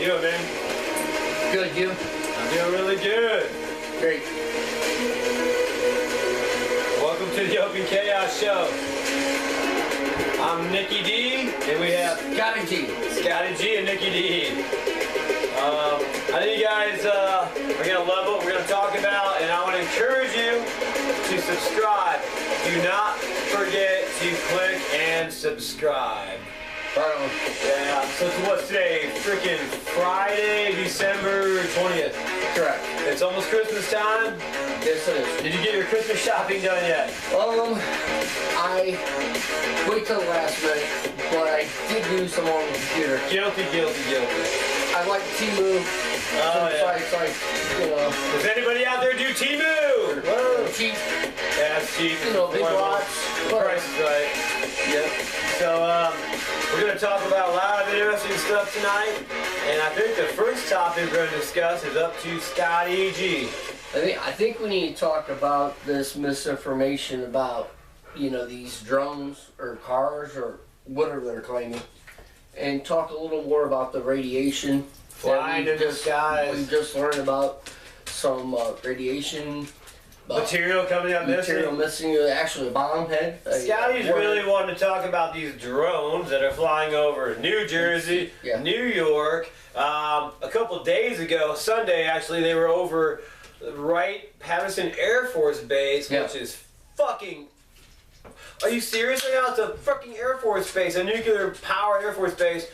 doing, man? Good, you? I'm doing really good. Great. Welcome to the Open Chaos Show. I'm Nikki D, and we have Scotty G and Nikki D. I think you guys are going to love what we're going to talk about, and I want to encourage you to subscribe. Do not forget to click and subscribe. Yeah, so what's today? Freaking Friday, December 20th. Correct. It's almost Christmas time. Yes, it is. Did you get your Christmas shopping done yet? I wait till the last minute, but I did do some on the computer. Guilty. I like Temu. Oh, yeah. Sites, you know. Does anybody out there do Temu? Whoa. Cheap. Yeah, it's cheap. You know, big lots. The price is right. Yep. So, we're going to talk about a lot of interesting stuff tonight. And I think the first topic we're going to discuss is up to Scotty G. I think we need to talk about this misinformation about, you know, these drones or cars or whatever they're claiming, and talk a little more about the radiation. Flying in the skies. We just learned about some radiation. Material coming out missing. Material missing, actually a bomb head. Scotty's really wanting to talk about these drones that are flying over New Jersey, New York. A couple days ago, Sunday actually, they were over Wright-Patterson Air Force Base, which is fucking... Are you serious right now? It's a fucking Air Force Base, a nuclear power Air Force Base.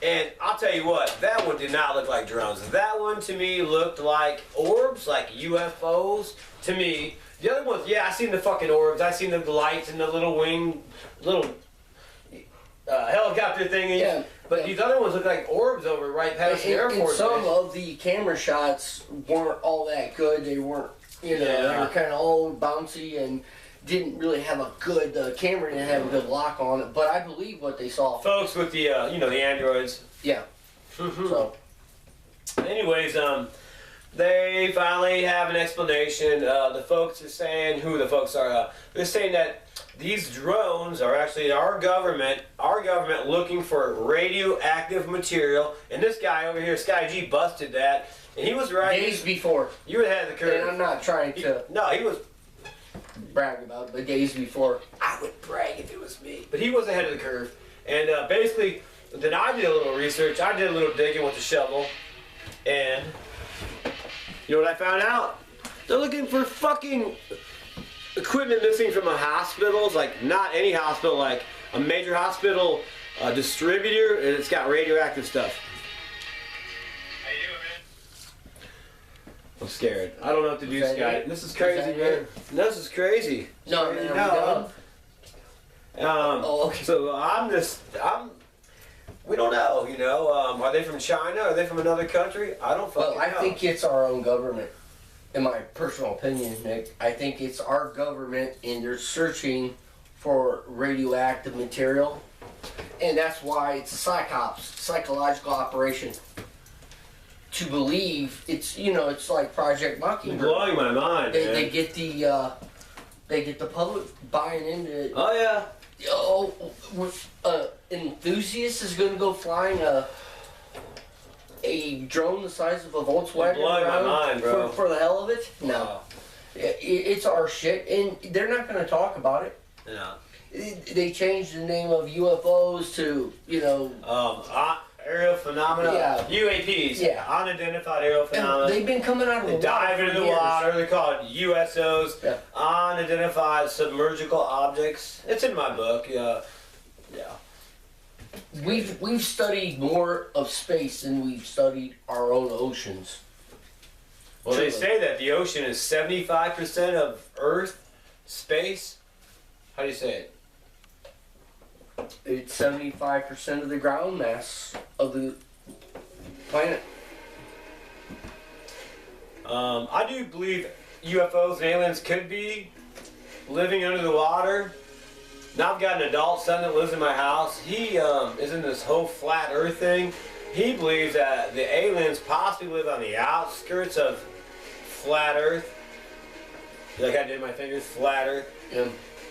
And I'll tell you what, that one did not look like drones. That one to me looked like orbs, like UFOs to me. The other ones, yeah, I seen the fucking orbs. I seen the lights and the little wing, helicopter thingies. Yeah, but these other ones look like orbs over Wright-Patterson Air Force Base. Some of the camera shots weren't all that good. They weren't, you know, they were kind of all bouncy and didn't really have a good, camera didn't have a good lock on it, but I believe what they saw. Folks with the, you know, the androids. Yeah. So. Anyways, they finally have an explanation. The folks are saying, who the folks are, they're saying that these drones are actually our government looking for radioactive material, and this guy over here, Sky G, busted that, and he was right. Days before. You were ahead of the curve. And I'm not trying to... he was... brag about it, but days before. I would brag if it was me. But he was ahead of the curve. And basically, then I did a little research. I did a little digging with the shovel. And you know what I found out? They're looking for fucking equipment missing from a hospitals, like not any hospital, like a major hospital distributor, and it's got radioactive stuff. How you doing, man? I'm scared. I don't know what to do, Scott. This is crazy, man. This is crazy. No, man, no. Okay. So we don't know, you know. Are they from China? Are they from another country? I don't fucking know. I think it's our own government, in my personal opinion, Nick. I think it's our government, and they're searching for radioactive material, and that's why it's a psychological operation. To believe it's, you know, it's like Project Mockingbird. Blowing my mind. They get the public buying into it. Oh yeah. Enthusiast is going to go flying a drone the size of a Volkswagen blowing my mind, bro. For the hell of it. No, wow. It's our shit, and they're not going to talk about it. Yeah. They changed the name of UFOs to, you know, aerial phenomena, UAPs, unidentified aerial phenomena. And they've been coming out of the water. They dive into the water. They're called USOs, unidentified submergible objects. It's in my book. Yeah. We've studied more of space than we've studied our own oceans. Well, they say that the ocean is 75% of Earth space. How do you say it? It's 75% of the ground mass of the planet. I do believe UFOs and aliens could be living under the water. Now I've got an adult son that lives in my house. He is in this whole flat earth thing. He believes that the aliens possibly live on the outskirts of flat earth. Like I did my fingers, flat earth. Yeah.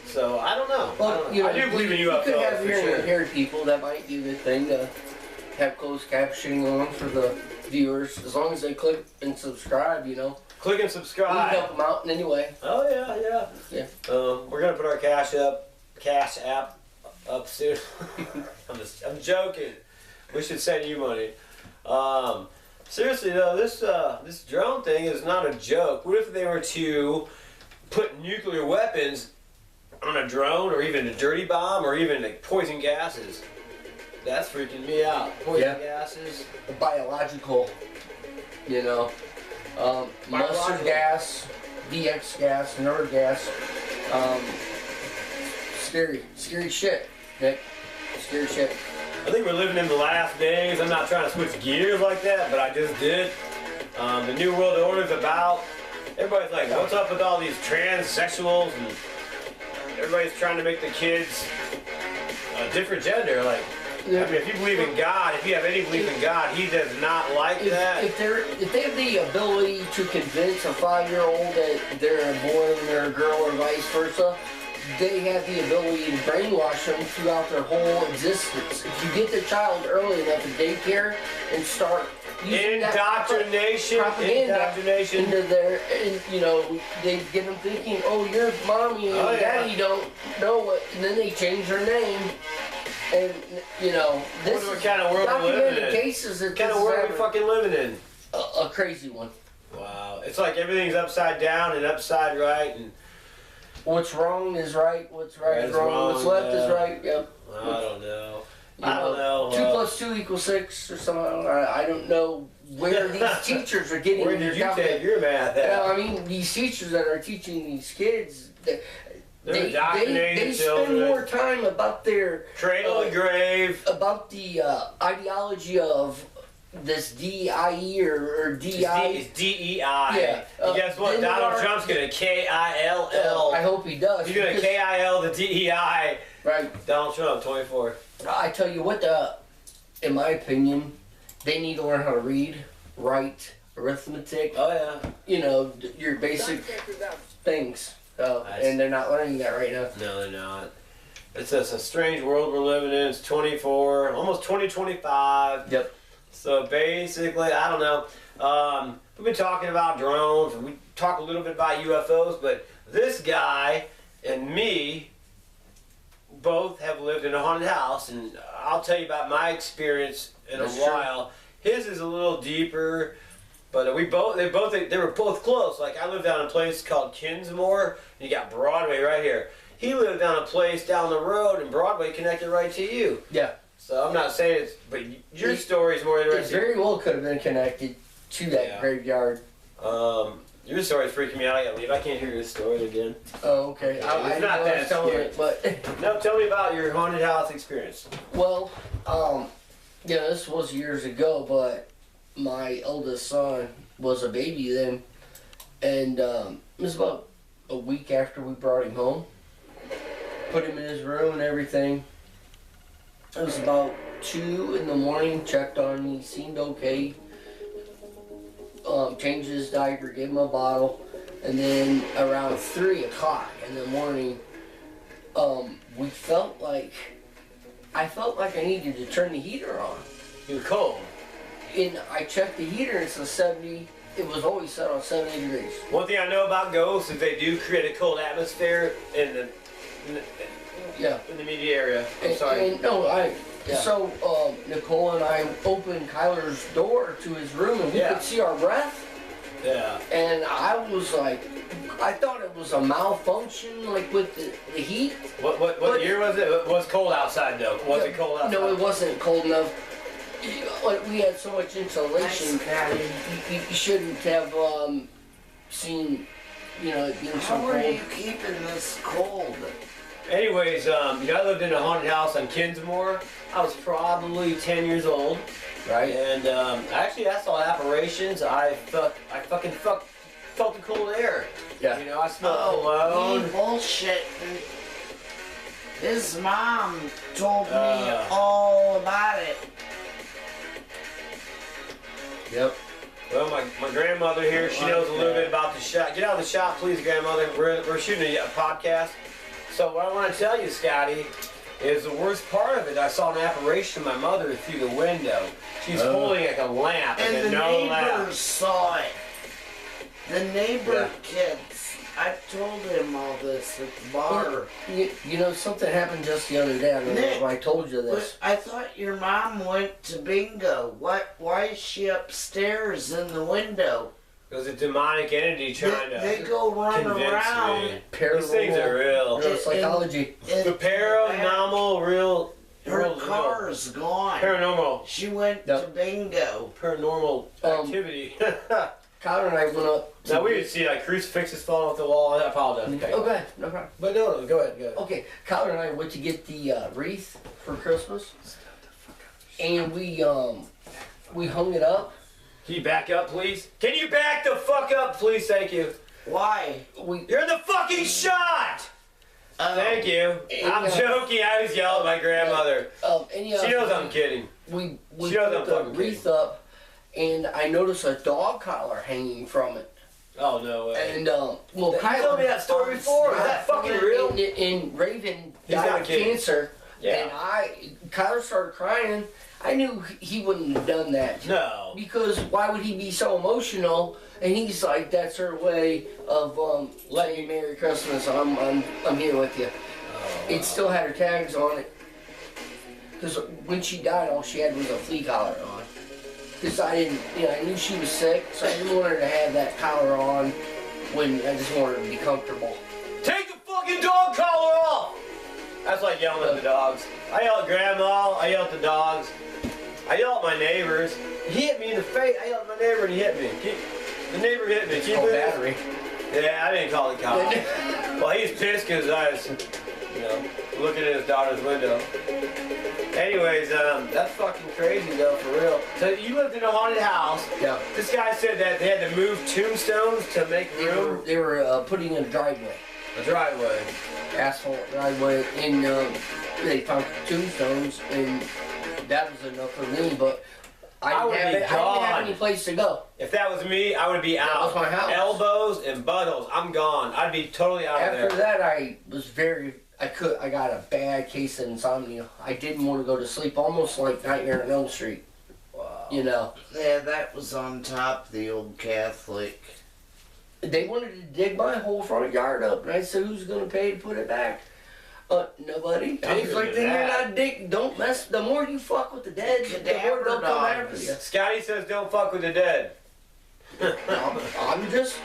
So I don't know. Well, I do believe in UFOs. You could have for sure. haired people. That might be the thing to have closed captioning on for the viewers. As long as they click and subscribe, you know. Click and We subscribe. can help them out in any way. Oh yeah. Yeah. We're gonna put our Cash App up soon. I'm joking. We should send you money. Seriously though, this drone thing is not a joke. What if they were to put nuclear weapons on a drone, or even a dirty bomb, or even like poison gases? That's freaking me out. Poison gases. The biological, you know, mustard gas, VX gas, nerd gas. Scary shit, Nick. Scary shit. I think we're living in the last days. I'm not trying to switch gears like that, but I just did. The New World Order's about. Everybody's like, what's up with all these transsexuals? And everybody's trying to make the kids a different gender. Like, I mean, if you believe in God, if you have any belief in God, He does not like that. If they have the ability to convince a 5-year-old that they're a boy and they're a girl, or vice versa, they have the ability to brainwash them throughout their whole existence. If you get the child early enough in daycare and start using Indoctrination. Indoctrination. into their, and, you know, they get them thinking, oh, your mommy and daddy don't know what, and then they change their name. And, you know, this is what kind of world we're living in. Cases that What kind of world are we fucking living in? A crazy one. Wow. It's like everything's upside down and upside right, and what's wrong is right, what's right is wrong, what's left is right, yep. I don't know. I don't know. 2 plus 2 equals 6 or something. I don't know where these teachers are getting where did you take your math at? I mean, these teachers that are teaching these kids, they indoctrinated spend more time about their cradle to grave, about the ideology of this DIE or DI. It's DEI. Yeah. And guess what? Donald Trump's gonna KILL. I hope he does. He's gonna KIL the DEI. Right. Donald Trump, 24. I tell you what, in my opinion, they need to learn how to read, write, arithmetic. Oh yeah. You know, your basic things. And they're not learning that right now. No, they're not. It's just a strange world we're living in. It's 24, almost 2025. Yep. So basically, I don't know. We've been talking about drones, and we talk a little bit about UFOs, but this guy and me both have lived in a haunted house, and I'll tell you about my experience in a while. His is a little deeper, but they were both close. Like, I lived down in a place called Kinsmore, and you got Broadway right here. He lived down a place down the road, and Broadway connected right to you. Yeah. So I'm not saying it's, but your story is more interesting. It very well could have been connected to that graveyard. Your story's freaking me out. I gotta leave. I can't hear your story again. Oh, okay. It's not that scary. But no, tell me about your haunted house experience. Well, yeah, this was years ago, but my eldest son was a baby then, and it was about a week after we brought him home. Put him in his room and everything. It was about 2 in the morning, checked on him, he seemed okay. Changed his diaper, gave him a bottle, and then around 3 o'clock in the morning, I felt like I needed to turn the heater on. You were cold. And I checked the heater, and it's a 70, it was always set on 70 degrees. One thing I know about ghosts is they do create a cold atmosphere in the immediate area. I'm sorry. So Nicole and I opened Kyler's door to his room, and we could see our breath. Yeah. And I was like, I thought it was a malfunction, like with the heat. What year was it? It was cold outside though. Was it cold outside? No, it wasn't cold enough. Like, we had so much insulation. You shouldn't have seen, it being so cold. How are you keeping this cold? Anyways, I lived in a haunted house on Kinsmore. I was probably 10 years old. Right. And actually, I saw apparitions. I fucking felt the cold air. Yeah. I smelled cologne. Bullshit. His mom told me all about it. Yep. Well, my grandmother here, she knows a little bit about the shop. Get out of the shop, please, grandmother. We're shooting a podcast. So what I want to tell you, Scotty, is the worst part of it. I saw an apparition of my mother through the window. She's holding like a lamp, And the neighbors saw it. The neighbor kids. I told him all this at the bar. You know, something happened just the other day. I don't know if I told you this. I thought your mom went to bingo. Why is she upstairs in the window? There's a demonic entity trying to They go run convince around. me. These things are real. Psychology. The paranormal, real. Her car's gone. Paranormal. She went to bingo. Paranormal activity. Kyler and I went up. Now we would see like crucifixes falling off the wall. I apologize. Okay. Okay, no problem. But no, go ahead. Okay, Kyler and I went to get the wreath for Christmas, and we hung it up. Can you back up, please? Can you back the fuck up, please? Thank you. Why? You're in the fucking shot! Thank you. I'm joking. I was yelling at my grandmother. She knows I'm kidding. We She knows put I'm the fucking wreath up, and I noticed a dog collar hanging from it. Oh, no way. And, well, you told me that story before. Is that fucking real? And Raven He's died not of kidding. cancer. Yeah. And Kyler started crying. I knew he wouldn't have done that. No. Because why would he be so emotional? And he's like, that's her way of letting you Merry Christmas. I'm here with you. Oh, It still had her tags on it. Because when she died, all she had was a flea collar on. Because I didn't, I knew she was sick, so I didn't want her to have that collar on when I just wanted her to be comfortable. Take the fucking dog collar off! That's like yelling at the dogs. I yell at grandma, I yell at the dogs, I yell at my neighbors. He hit me in the face, I yelled at my neighbor and he hit me. The neighbor hit me. It's called battery. Yeah, I didn't call the cops. Well, he's pissed because I was, looking at his daughter's window. Anyways, that's fucking crazy though, for real. So you lived in a haunted house. Yeah. This guy said that they had to move tombstones to make room. They were putting in a driveway. A driveway. Asphalt driveway, and they found tombstones, and that was enough for me, but I didn't have any place to go. If that was me, I would be out. That was my house. Elbows and buttholes. I'm gone. I'd be totally out of there. After that, I got a bad case of insomnia. I didn't want to go to sleep, almost like Nightmare on Elm Street. Wow. Yeah, that was on top of the old Catholic. They wanted to dig my whole front yard up, and I said, "Who's going to pay to put it back?" Nobody. I was like, "Then you're not dig. Don't mess. The more you fuck with the dead, the more they'll come after you." Scotty says, "Don't fuck with the dead." I'm just,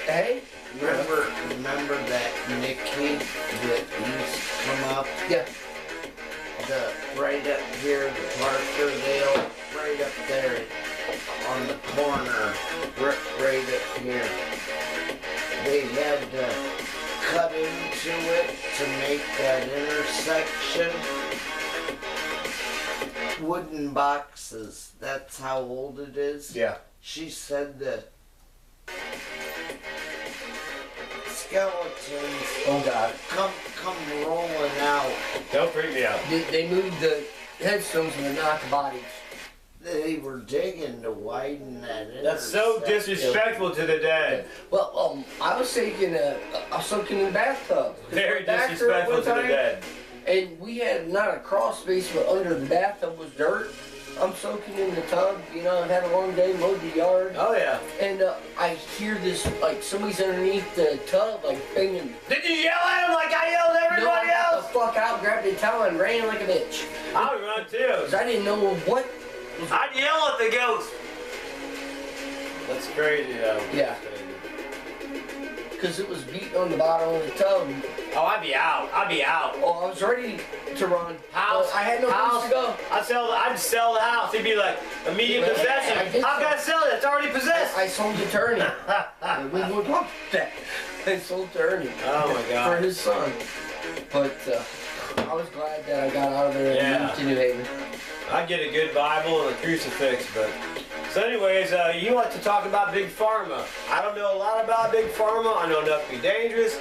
hey. Remember that Nicky that used to come up? Yeah. Right up here, the Parkerdale, right up there on the corner, right up here. They had to cut into it to make that intersection. Wooden boxes, that's how old it is. Yeah. She said that skeletons, Oh God. come rolling out. Don't freak me out. They moved the headstones and not the bodies. They were digging to widen that intersection. That's so disrespectful to the dead. Well, I was taking I was soaking in the bathtub. Very disrespectful to the dead. And we had not a crawl space, but under the bathtub was dirt. I'm soaking in the tub, I had a long day, mowed the yard. Oh yeah. And I hear this, like somebody's underneath the tub, like banging. Did you yell at him like I yelled at everybody I got else? the fuck out, grabbed the towel, and ran like a bitch. I would run too. 'Cause I didn't know what. I'd yell at the ghost. That's crazy though. Yeah. Because it was beating on the bottom of the tub. Oh, I'd be out. Oh, I was ready to run. House. I had no place to go. I'd sell the house. He'd be like immediate I possession. did How can I sell it? It's already possessed. I sold it to Ernie. We would talk that. I sold to Ernie. Oh my God. For his son. But I was glad that I got out of there and moved to New Haven. I'd get a good Bible and a crucifix, but... So anyways, you like to talk about Big Pharma. I don't know a lot about Big Pharma. I know enough to be dangerous.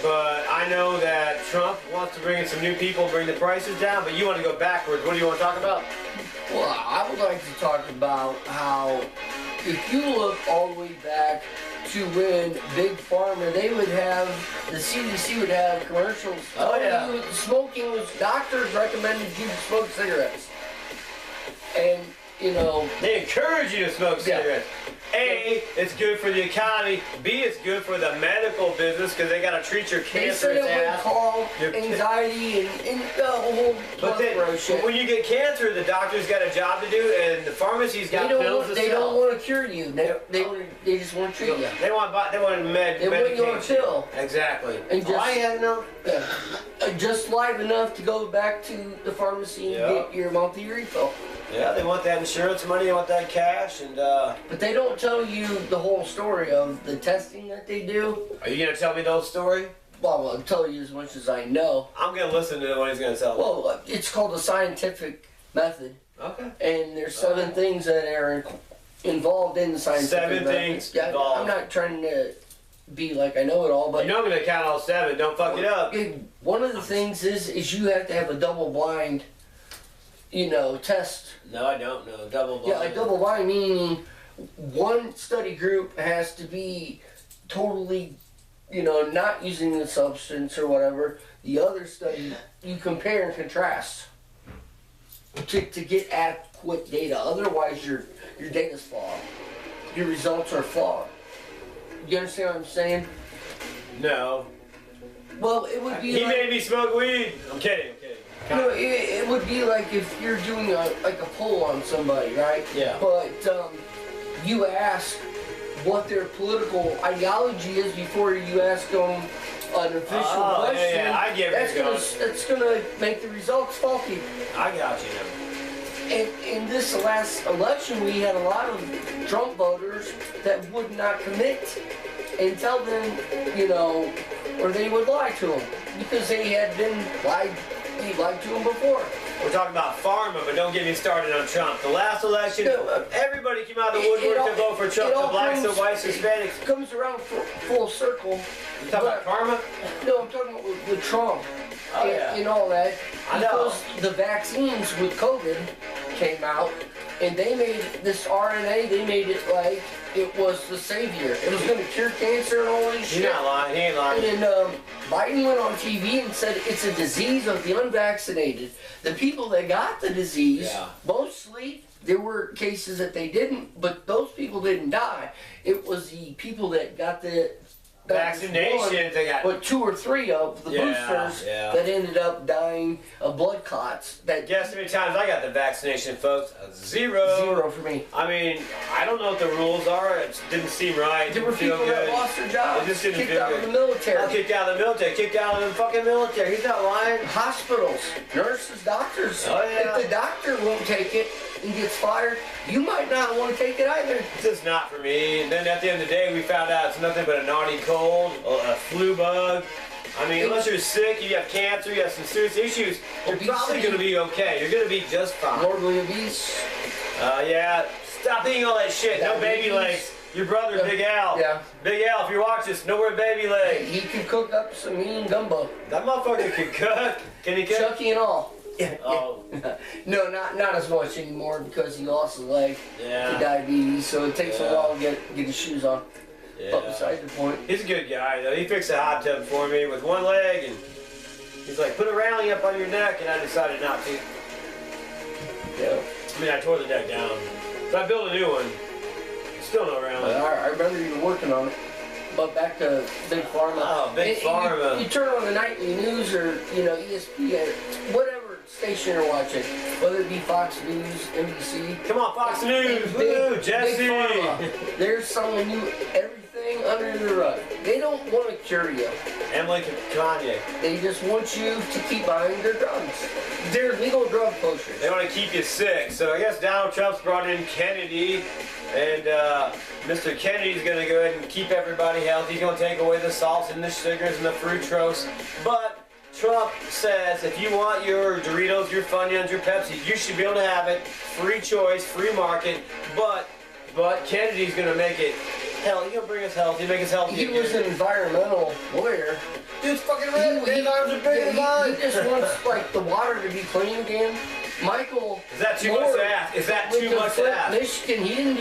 But I know that Trump wants to bring in some new people, bring the prices down, but you want to go backwards. What do you want to talk about? Well, I would like to talk about how, if you look all the way back to when Big Pharma, they would have, the CDC would have commercials. Oh, yeah. Smoking was, doctors recommended you to smoke cigarettes. And, you know. They encourage you to smoke cigarettes. A, it's good for the economy. B, it's good for the medical business because they got to treat your They cancerous said it would ass. cause anxiety and the whole But shit. when you get cancer, the doctor's got a job to do, and the pharmacy's got pills to They sell. don't want to cure you. They just want to treat you. They want med. They want you on a medication. pill. Exactly. And just, I had no. just live enough to go back to the pharmacy and get your monthly refill. Yeah, they want that insurance money, they want that cash, and But they don't tell you the whole story of the testing that they do. Are you gonna tell me the whole story? Well, I'll tell you as much as I know. I'm gonna listen to what he's gonna tell me. Well, it's called the scientific method. Okay. And there's 7 things that are involved in the scientific 7 method. things Yeah, involved. I'm not trying to be like I know it all, but You know I'm gonna count all 7. Don't fuck it up. one of the things is you have to have a double blind, test. No, I don't know. Double blind. Yeah, like double blind meaning one study group has to be totally, not using the substance or whatever. The other study, you compare and contrast to get adequate data. Otherwise, your data's flawed. Your results are flawed. You understand what I'm saying? No. Well, it would be He like, made me smoke weed. I'm kidding. it would be like if you're doing a poll on somebody, right? Yeah. But you ask what their political ideology is before you ask them an official question. Yeah, I get where you're going. That's gonna make the results faulty. I got you now. And in this last election, we had a lot of Trump voters that would not commit and tell them, or they would lie to them because they had been lied to them before. We're talking about pharma, but don't get me started on Trump. The last election, everybody came out of the woodwork to vote for Trump. The blacks, the whites, Hispanics. It comes around full circle. You talking about pharma? No, I'm talking about with Trump and all that. I know. Because the vaccines with COVID came out, and they made this RNA, they made it like it was the savior. It was going to cure cancer and all this shit. He's not lying. He ain't lying. And Biden went on TV and said it's a disease of the unvaccinated. The people that got the disease, mostly, there were cases that they didn't, but those people didn't die. It was the people that got the vaccinations, they got. but 2 or 3 of the boosters that ended up dying of blood clots. Guess how many times I got the vaccination, folks? 0. 0 for me. I mean, I don't know what the rules are. It didn't seem right. There were Didn't feel people that good. lost their jobs, It just didn't kicked feel out good. of the military. I kicked out of the military. Kicked out of the fucking military. He's not lying. Hospitals, nurses, doctors. Oh, yeah. If the doctor won't take it and gets fired, you might not want to take it either. It's just not for me. And then at the end of the day, we found out it's nothing but a naughty cold, a flu bug. I mean, unless you're sick, you have cancer, you have some serious issues, you're probably going to be okay. You're going to be just fine. Morbidly obese. Yeah. Stop eating all that shit. No baby legs. Your brother, Big Al. Yeah. Big Al, if you watch this, no more baby legs. He can cook up some mean gumbo. That motherfucker can cook. Can he cook? Chucky and all. Oh. No, not as much anymore because he lost his leg to Yeah. diabetes, so it takes a while to get his shoes on. But Yeah. besides the point. He's a good guy, though. He fixed a hot tub for me with one leg, and he's like, put a railing up on your neck, and I decided not to. Yeah. I mean, I tore the deck down. So I built a new one. Still no But railing. I remember you were working on it. But back to Big Pharma. Oh, Big Pharma. You turn on the nightly news or, ESPN, whatever station you're watching, whether it be Fox News, NBC. Come on, Fox News. Big- Woo, Jesse. Big Pharma. They're selling you everything under the rug. They don't want to cure you. Emily Kanye. They just want you to keep buying their drugs. They're legal drug pushers. They want to keep you sick. So I guess Donald Trump's brought in Kennedy, and Mr. Kennedy's going to go ahead and keep everybody healthy. He's going to take away the salts and the sugars and the fructose. But Trump says if you want your Doritos, your Funyuns, your Pepsi, you should be able to have it. Free choice, free market. But Kennedy's going to make it. Hell, he's going to bring us health. He'll make us healthy. He was an environmental lawyer. Dude's fucking red. His arms are bigger than mine. He just wants like the water to be clean again. Michael. Is that too much to ask? Is that too much to ask? Michigan, he didn't